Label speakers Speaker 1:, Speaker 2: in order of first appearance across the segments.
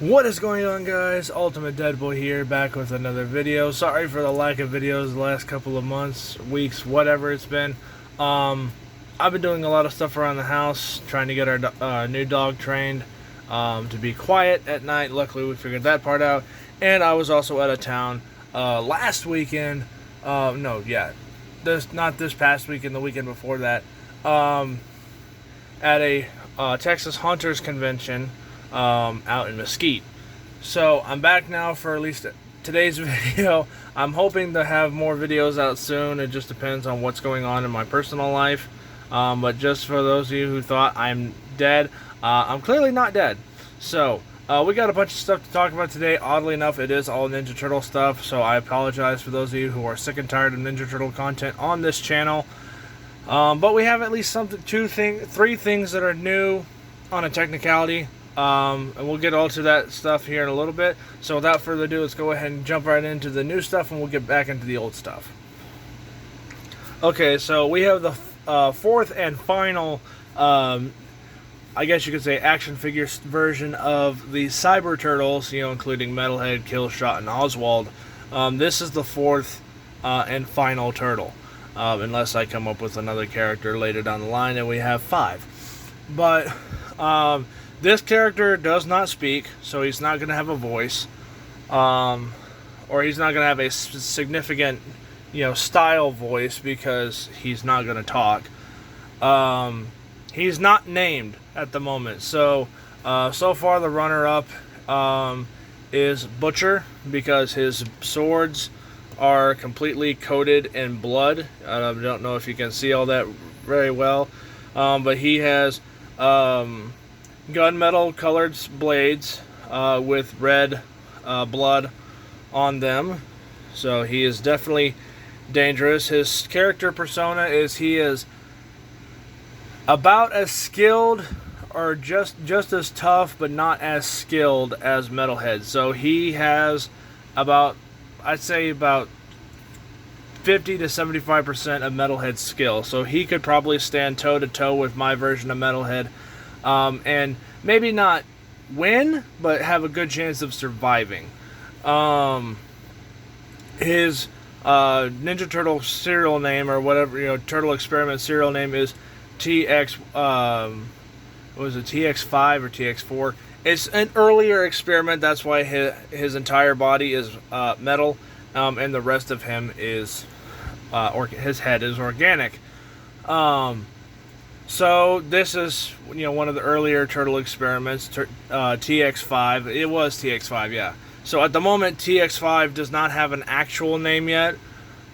Speaker 1: What is going on, guys? Ultimate Deadboy here, back with another video. Sorry for the lack of videos the last couple of months, weeks, whatever it's been. I've been doing a lot of stuff around the house, trying to get our new dog trained to be quiet at night. Luckily, we figured that part out. And I was also out of town last weekend. Not this past weekend, the weekend before that. At a Texas Hunters Convention out in Mesquite. So I'm back now for at least today's video. I'm hoping to have more videos out soon. It just depends on what's going on in my personal life. But just for those of you who thought I'm dead, I'm clearly not dead. So we got a bunch of stuff to talk about today. Oddly enough, it is all Ninja Turtle stuff, so I apologize for those of you who are sick and tired of Ninja Turtle content on this channel. But we have at least three things that are new on a technicality. And we'll get all to that stuff here in a little bit. So without further ado, let's go ahead and jump right into the new stuff, and we'll get back into the old stuff. Okay, so we have the fourth and final, I guess you could say, action figure version of the Cyber Turtles, including Metalhead, Killshot, and Oswald. This is the fourth and final turtle. Unless I come up with another character later down the line, and we have 5. But this character does not speak, so he's not going to have a voice, or he's not going to have a significant, style voice, because he's not going to talk. He's not named at the moment, so far the runner-up is Butcher, because his swords are completely coated in blood. I don't know if you can see all that very well, but he has gunmetal colored blades with red blood on them, so he is definitely dangerous. His character persona is he is about as skilled, or just as tough, but not as skilled as Metalhead. So he has about, I'd say, about 50 to 75% of Metalhead's skill. So he could probably stand toe to toe with my version of Metalhead. And maybe not win, but have a good chance of surviving. His Ninja Turtle serial name, or whatever, Turtle Experiment serial name, is TX, TX5 or TX4? It's an earlier experiment, that's why his entire body is metal, and the rest of him is, his head is organic. So this is, one of the earlier turtle experiments, TX5. It was TX5, yeah. So at the moment, TX5 does not have an actual name yet.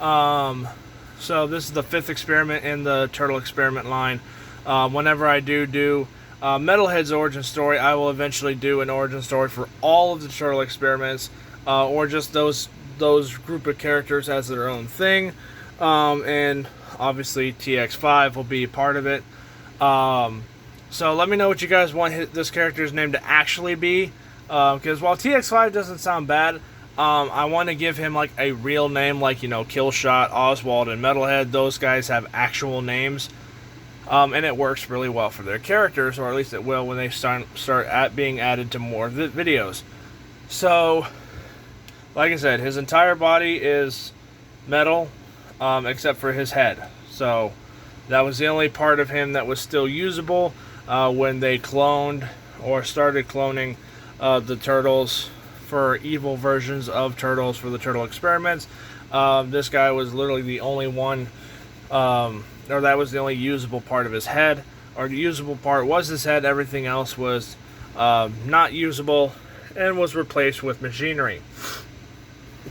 Speaker 1: So this is the 5th experiment in the turtle experiment line. Whenever I do Metalhead's origin story, I will eventually do an origin story for all of the turtle experiments, or just those group of characters as their own thing. And obviously TX5 will be part of it. So let me know what you guys want this character's name to actually be, because while TX5 doesn't sound bad, I want to give him like a real name, like, Killshot, Oswald, and Metalhead. Those guys have actual names, and it works really well for their characters, or at least it will when they start being added to more videos. So, like I said, his entire body is metal, except for his head. So that was the only part of him that was still usable when they cloned or started cloning the turtles for evil versions of turtles for the turtle experiments. This guy was literally the only one, or that was the only usable part of his head, or the usable part was his head. Everything else was not usable and was replaced with machinery.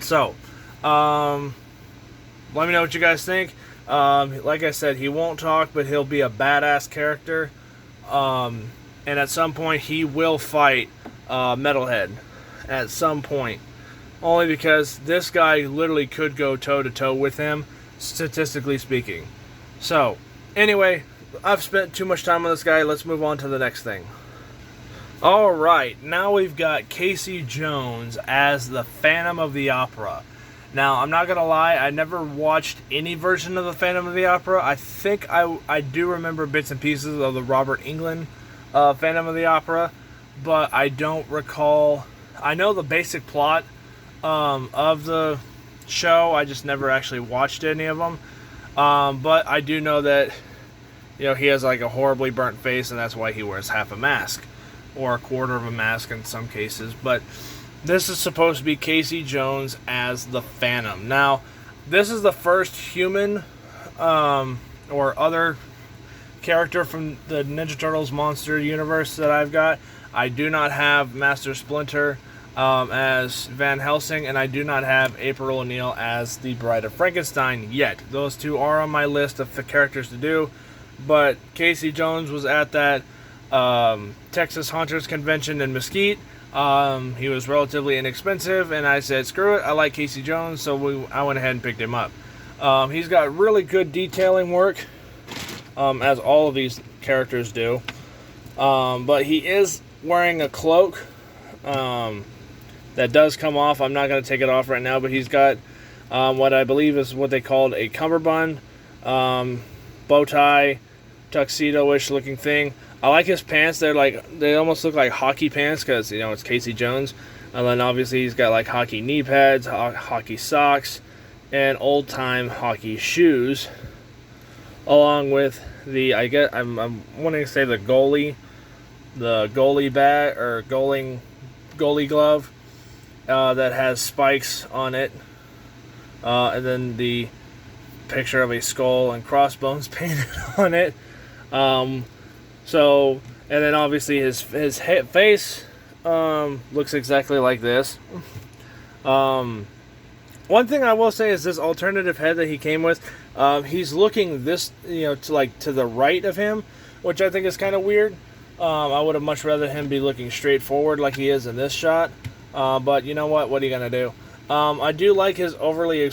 Speaker 1: So, let me know what you guys think. Like I said, he won't talk, but he'll be a badass character. And at some point, he will fight Metalhead. At some point. Only because this guy literally could go toe to toe with him, statistically speaking. So, anyway, I've spent too much time on this guy. Let's move on to the next thing. Alright, now we've got Casey Jones as the Phantom of the Opera. Now, I'm not gonna lie, I never watched any version of the Phantom of the Opera. I think I do remember bits and pieces of the Robert Englund Phantom of the Opera, but I don't recall. I know the basic plot of the show. I just never actually watched any of them. But I do know that, he has like a horribly burnt face, and that's why he wears half a mask, or a quarter of a mask in some cases. But this is supposed to be Casey Jones as the Phantom. Now, this is the first human or other character from the Ninja Turtles monster universe that I've got. I do not have Master Splinter as Van Helsing, and I do not have April O'Neil as the Bride of Frankenstein yet. Those two are on my list of the characters to do, but Casey Jones was at that Texas Haunters convention in Mesquite. He was relatively inexpensive, and I said, screw it, I like Casey Jones, so I went ahead and picked him up. He's got really good detailing work, as all of these characters do, but he is wearing a cloak that does come off. I'm not going to take it off right now, but he's got what I believe is what they called a cummerbund, bow tie, tuxedo-ish looking thing. I like his pants. They almost look like hockey pants because, it's Casey Jones. And then obviously he's got like hockey knee pads, hockey socks, and old-time hockey shoes, along with I'm wanting to say the goalie bat or goalie glove that has spikes on it, and then the picture of a skull and crossbones painted on it. And then obviously his face looks exactly like this. One thing I will say is this alternative head that he came with, he's looking this, to the right of him, which I think is kind of weird. I would have much rather him be looking straight forward like he is in this shot. But you know what? What are you going to do? I do like his overly,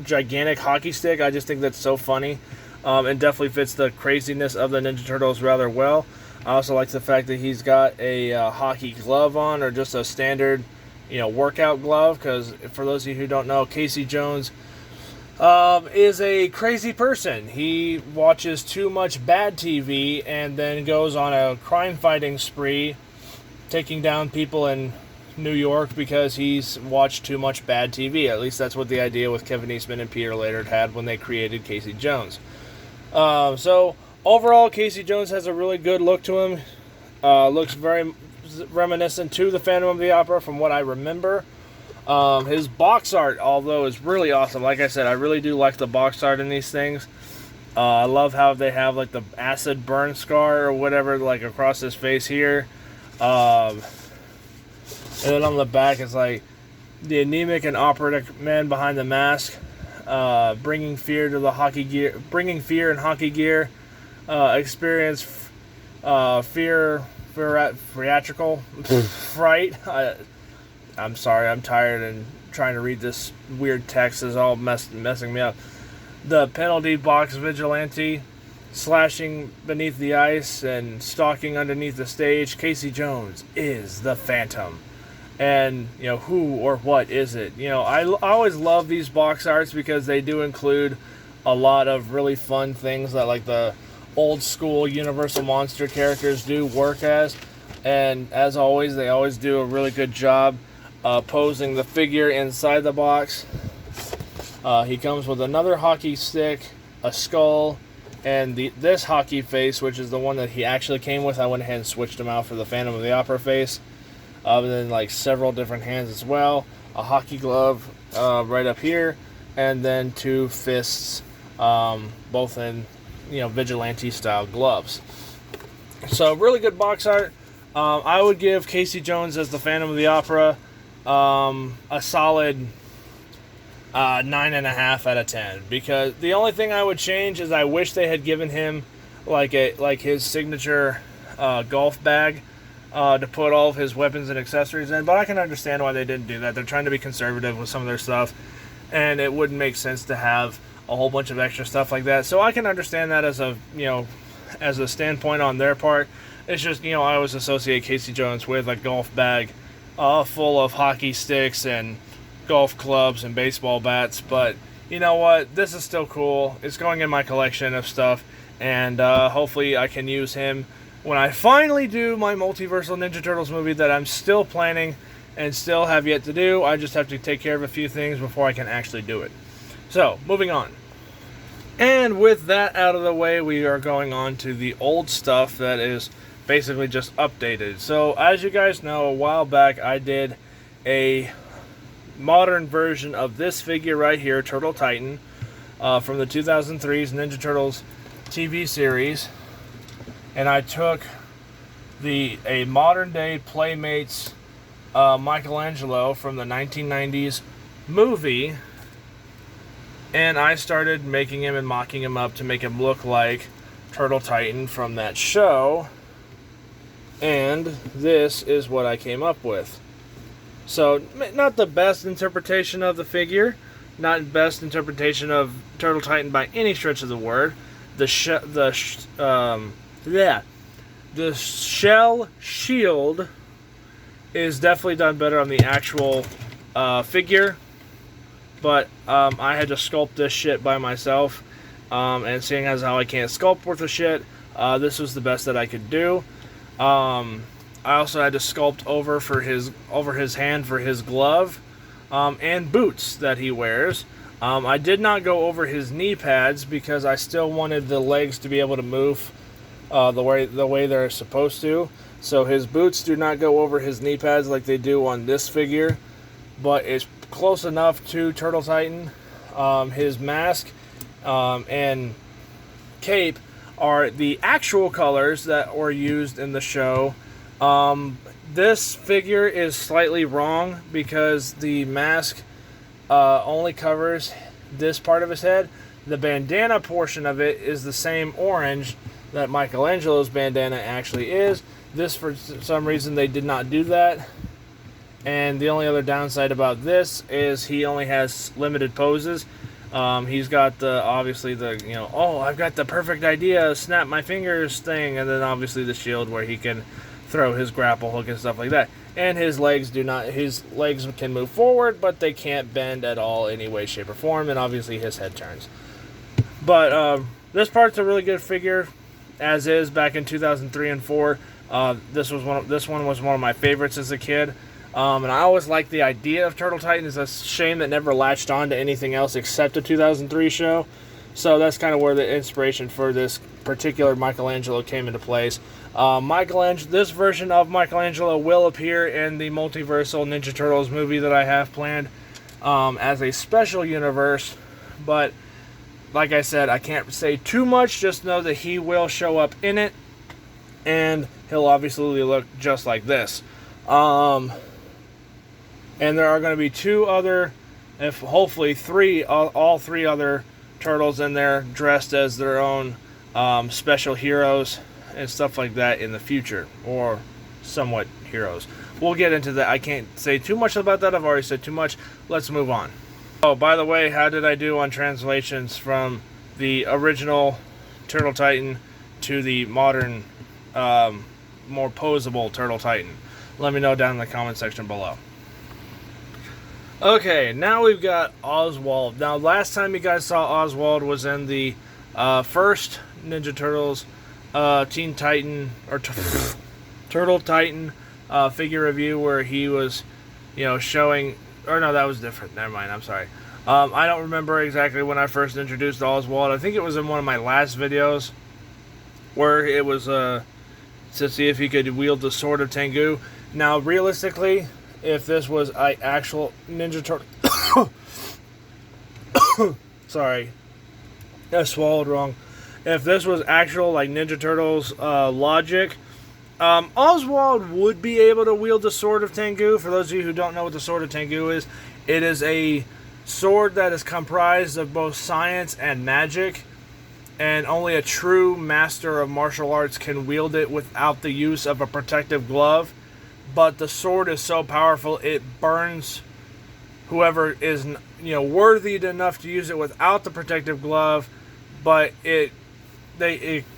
Speaker 1: gigantic hockey stick. I just think that's so funny. And definitely fits the craziness of the Ninja Turtles rather well. I also like the fact that he's got a hockey glove on, or just a standard, workout glove. Because for those of you who don't know, Casey Jones is a crazy person. He watches too much bad TV and then goes on a crime-fighting spree, taking down people in New York because he's watched too much bad TV. At least that's what the idea with Kevin Eastman and Peter Laird had when they created Casey Jones. So overall, Casey Jones has a really good look to him. Looks very reminiscent to the Phantom of the Opera from what I remember. His box art, although, is really awesome. Like I said, I really do like the box art in these things. I love how they have like the acid burn scar or whatever, like across his face here. And then on the back, it's like the anemic and operatic man behind the mask, bringing fear to the hockey gear, bringing fear in hockey gear. Experience theatrical fright. I'm sorry, I'm tired and trying to read this weird text is all messing me up. The penalty box vigilante, slashing beneath the ice and stalking underneath the stage. Casey Jones is the Phantom. And, who or what is it? I always love these box arts because they do include a lot of really fun things that, like, the old school Universal Monster characters do work as. And as always, they always do a really good job posing the figure inside the box. He comes with another hockey stick, a skull, and this hockey face, which is the one that he actually came with. I went ahead and switched him out for the Phantom of the Opera face. And then like several different hands as well. A hockey glove right up here, and then two fists, both in vigilante style gloves. So really good box art. I would give Casey Jones as the Phantom of the Opera a solid 9.5 out of 10, because the only thing I would change is I wish they had given him like his signature golf bag to put all of his weapons and accessories in, but I can understand why they didn't do that. They're trying to be conservative with some of their stuff, and it wouldn't make sense to have a whole bunch of extra stuff like that. So I can understand that as a standpoint on their part. It's just, I always associate Casey Jones with a golf bag full of hockey sticks and golf clubs and baseball bats, but you know what? This is still cool. It's going in my collection of stuff, and hopefully I can use him when I finally do my Multiversal Ninja Turtles movie that I'm still planning and still have yet to do. I just have to take care of a few things before I can actually do it. So, moving on. And with that out of the way, we are going on to the old stuff that is basically just updated. So, as you guys know, a while back I did a modern version of this figure right here, Turtle Titan, from the 2003's Ninja Turtles TV series. And I took a modern day Playmates Michelangelo from the 1990s movie, and I started making him and mocking him up to make him look like Turtle Titan from that show. And this is what I came up with. So, not the best interpretation of the figure, not best interpretation of Turtle Titan by any stretch of the word. The shell shield is definitely done better on the actual figure, but I had to sculpt this shit by myself, and seeing as how I can't sculpt worth of shit, this was the best that I could do. I also had to sculpt over his hand for his glove and boots that he wears. I did not go over his knee pads because I still wanted the legs to be able to move the way they're supposed to. So his boots do not go over his knee pads like they do on this figure, but it's close enough to Turtle Titan. His mask and cape are the actual colors that were used in the show. This figure is slightly wrong because the mask only covers this part of his head. The bandana portion of it is the same orange that Michelangelo's bandana actually is. This, for some reason, they did not do that. And the only other downside about this is he only has limited poses. He's got obviously oh, I've got the perfect idea, snap my fingers thing, and then obviously the shield where he can throw his grapple hook and stuff like that. And his legs can move forward, but they can't bend at all any way, shape, or form, and obviously his head turns. But this part's a really good figure, as is. Back in 2003 and 4, this one was one of my favorites as a kid. And I always liked the idea of Turtle Titan. It's a shame that never latched on to anything else except the 2003 show. So that's kind of where the inspiration for this particular Michelangelo came into place. This version of Michelangelo will appear in the Multiversal Ninja Turtles movie that I have planned as a special universe. But like I said, I can't say too much. Just know that he will show up in it, and he'll obviously look just like this. And there are going to be all three other turtles in there dressed as their own special heroes and stuff like that in the future, or somewhat heroes. We'll get into that. I can't say too much about that. I've already said too much. Let's move on. Oh, by the way, how did I do on translations from the original Turtle Titan to the modern, more posable Turtle Titan? Let me know down in the comment section below. Okay, now we've got Oswald. Now, last time you guys saw Oswald was in the first Ninja Turtles Teen Titan, or Turtle Titan figure review, where he was, showing, or no, that was different. Never mind, I'm sorry. I don't remember exactly when I first introduced Oswald. I think it was in one of my last videos, where it was to see if he could wield the Sword of Tengu. Now, realistically, if this was an actual Ninja Turtle... Sorry. I swallowed wrong. If this was actual, Ninja Turtles logic, Oswald would be able to wield the Sword of Tengu. For those of you who don't know what the Sword of Tengu is, it is a sword that is comprised of both science and magic, and only a true master of martial arts can wield it without the use of a protective glove. But the sword is so powerful, it burns whoever is, worthy enough to use it without the protective glove. But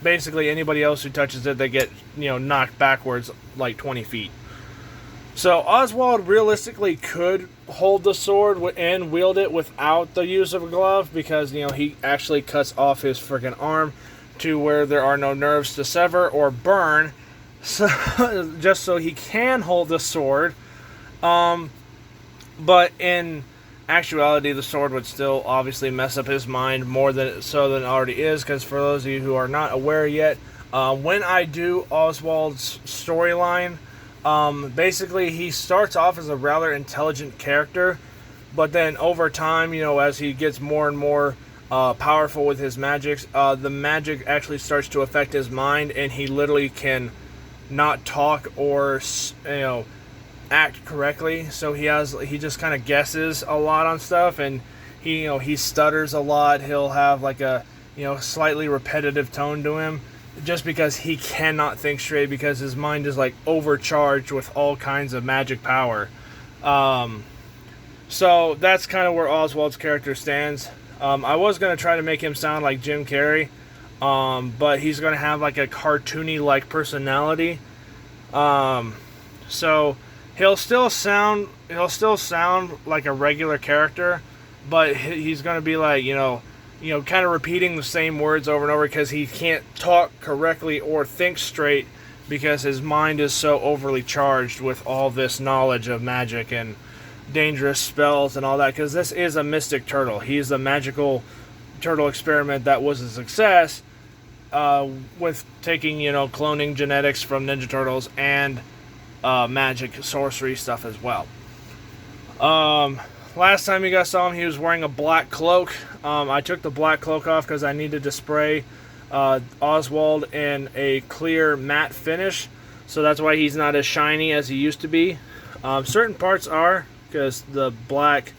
Speaker 1: basically anybody else who touches it, they get, knocked backwards like 20 feet. So Oswald realistically could hold the sword and wield it without the use of a glove, because, he actually cuts off his freaking arm to where there are no nerves to sever or burn. so just so he can hold the sword. But in actuality, the sword would still obviously mess up his mind more than it already is. Because for those of you who are not aware yet, when I do Oswald's storyline, basically he starts off as a rather intelligent character, but then over time, as he gets more and more powerful with his magics, the magic actually starts to affect his mind, and he literally can not talk or act correctly. So he just kind of guesses a lot on stuff, and he stutters a lot. He'll have like a slightly repetitive tone to him, just because he cannot think straight, because his mind is like overcharged with all kinds of magic power. So that's kind of where Oswald's character stands. I was going to try to make him sound like Jim Carrey, but he's going to have like a cartoony like personality. So he'll still sound like a regular character, but he's going to be like, kind of repeating the same words over and over, because he can't talk correctly or think straight, because his mind is so overly charged with all this knowledge of magic and dangerous spells and all that, because this is a mystic turtle. He's a magical turtle experiment that was a success, with taking, cloning genetics from Ninja Turtles and magic sorcery stuff as well. Last time you guys saw him, he was wearing a black cloak. I took the black cloak off because I needed to spray Oswald in a clear matte finish, so that's why he's not as shiny as he used to be. Certain parts are, because the black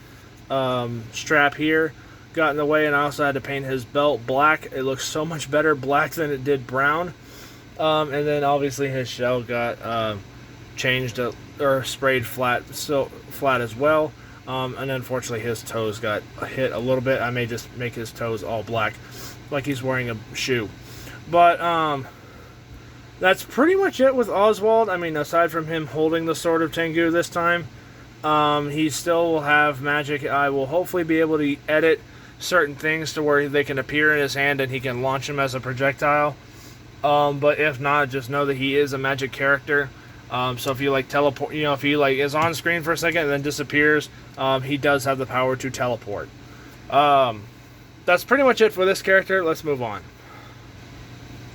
Speaker 1: strap here got in the way, and I also had to paint his belt black. It looks so much better black than it did brown. And then obviously his shell got changed or sprayed flat as well. And unfortunately his toes got hit a little bit. I may just make his toes all black, like he's wearing a shoe. But that's pretty much it with Oswald. I mean, aside from him holding the Sword of Tengu this time, he still will have magic. I will hopefully be able to edit certain things to where they can appear in his hand and he can launch them as a projectile. But if not, just know that he is a magic character. So if you like teleport, if he like is on screen for a second and then disappears, he does have the power to teleport. That's pretty much it for this character. Let's move on.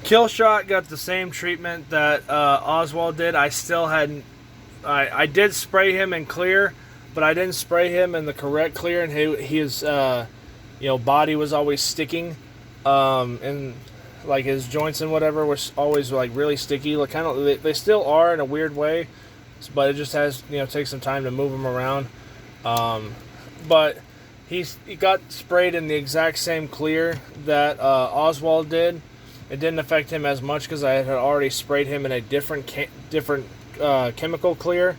Speaker 1: Killshot got the same treatment that Oswald did. I did spray him in clear, but I didn't spray him in the correct clear, and his body was always sticking, and like his joints and whatever was always like really sticky. Like they still are in a weird way, but it just has takes some time to move them around. But he got sprayed in the exact same clear that Oswald did. It didn't affect him as much because I had already sprayed him in a different chemical clear.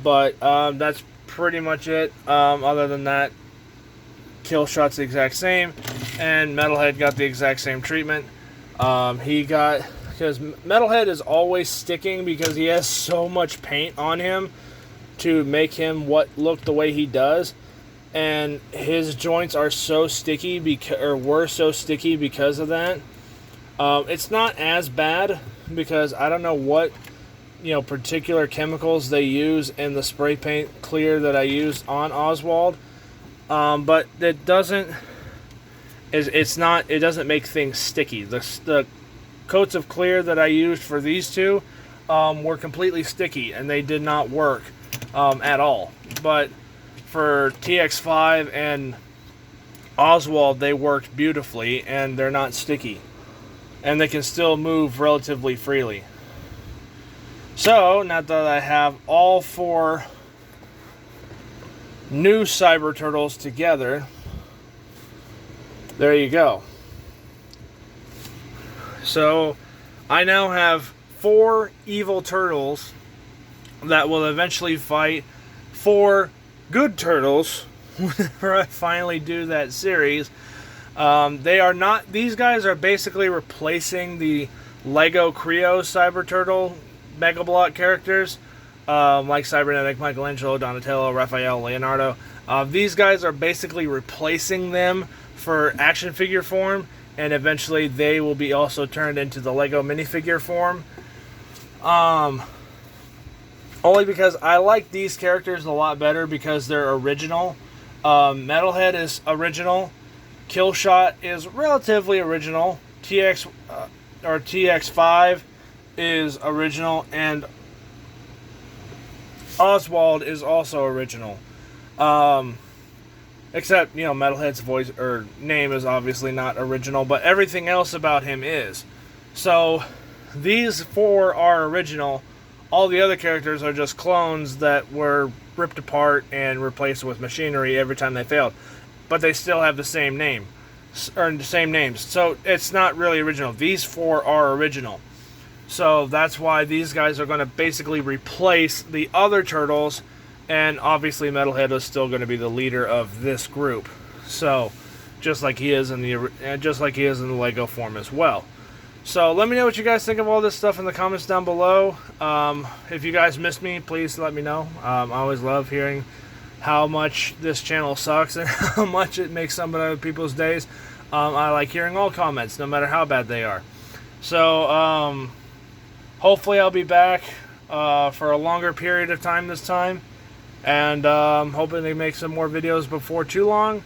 Speaker 1: But that's pretty much it. Other than that, Killshot's the exact same, and Metalhead got the exact same treatment. Because Metalhead is always sticking because he has so much paint on him to make him look the way he does, and his joints are so sticky were so sticky because of that. It's not as bad because I don't know what particular chemicals they use in the spray paint clear that I used on Oswald. But it doesn't make things sticky. The coats of clear that I used for these two were completely sticky, and they did not work at all. But for TX5 and Oswald, they worked beautifully, and they're not sticky, and they can still move relatively freely. So now that I have all four new Cyber Turtles together, there you go. So I now have 4 evil turtles that will eventually fight 4 good turtles whenever I finally do that series. These guys are basically replacing the Lego Creo Cyber Turtle Mega Block characters. Like Cybernetic, Michelangelo, Donatello, Raphael, Leonardo. These guys are basically replacing them for action figure form, and eventually they will be also turned into the Lego minifigure form. Only because I like these characters a lot better because they're original. Metalhead is original. Killshot is relatively original. TX5 is original, and Oswald is also original. Except, Metalhead's voice or name is obviously not original, but everything else about him is. So, these 4 are original. All the other characters are just clones that were ripped apart and replaced with machinery every time they failed. But they still have the same name, or the same names. So, it's not really original. These 4 are original. So, that's why these guys are going to basically replace the other turtles. And obviously, Metalhead is still going to be the leader of this group. So, just like he is in the Lego form as well. So, let me know what you guys think of all this stuff in the comments down below. If you guys missed me, please let me know. I always love hearing how much this channel sucks and how much it makes some other people's days. I like hearing all comments, no matter how bad they are. So, hopefully, I'll be back for a longer period of time this time. And hoping to make some more videos before too long.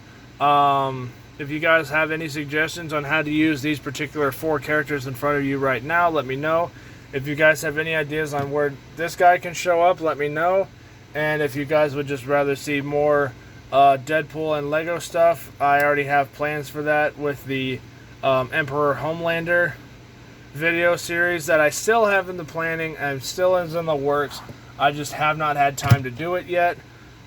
Speaker 1: If you guys have any suggestions on how to use these particular 4 characters in front of you right now, let me know. If you guys have any ideas on where this guy can show up, let me know. And if you guys would just rather see more Deadpool and Lego stuff, I already have plans for that with the Emperor Homelander video series that I still have in the planning and still is in the works. I just have not had time to do it yet.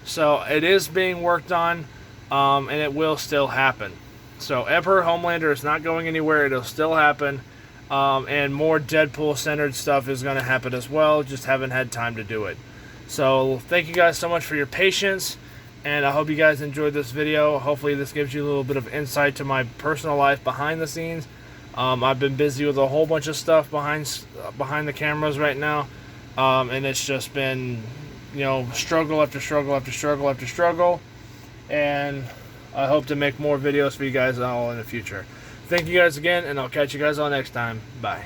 Speaker 1: So it is being worked on, and it will still happen. So Emperor Homelander is not going anywhere. It'll still happen. And more Deadpool-centered stuff is going to happen as well. Just haven't had time to do it. So thank you guys so much for your patience. And I hope you guys enjoyed this video. Hopefully this gives you a little bit of insight to my personal life behind the scenes. I've been busy with a whole bunch of stuff behind the cameras right now. And it's just been, struggle after struggle after struggle after struggle. And I hope to make more videos for you guys all in the future. Thank you guys again, and I'll catch you guys all next time. Bye.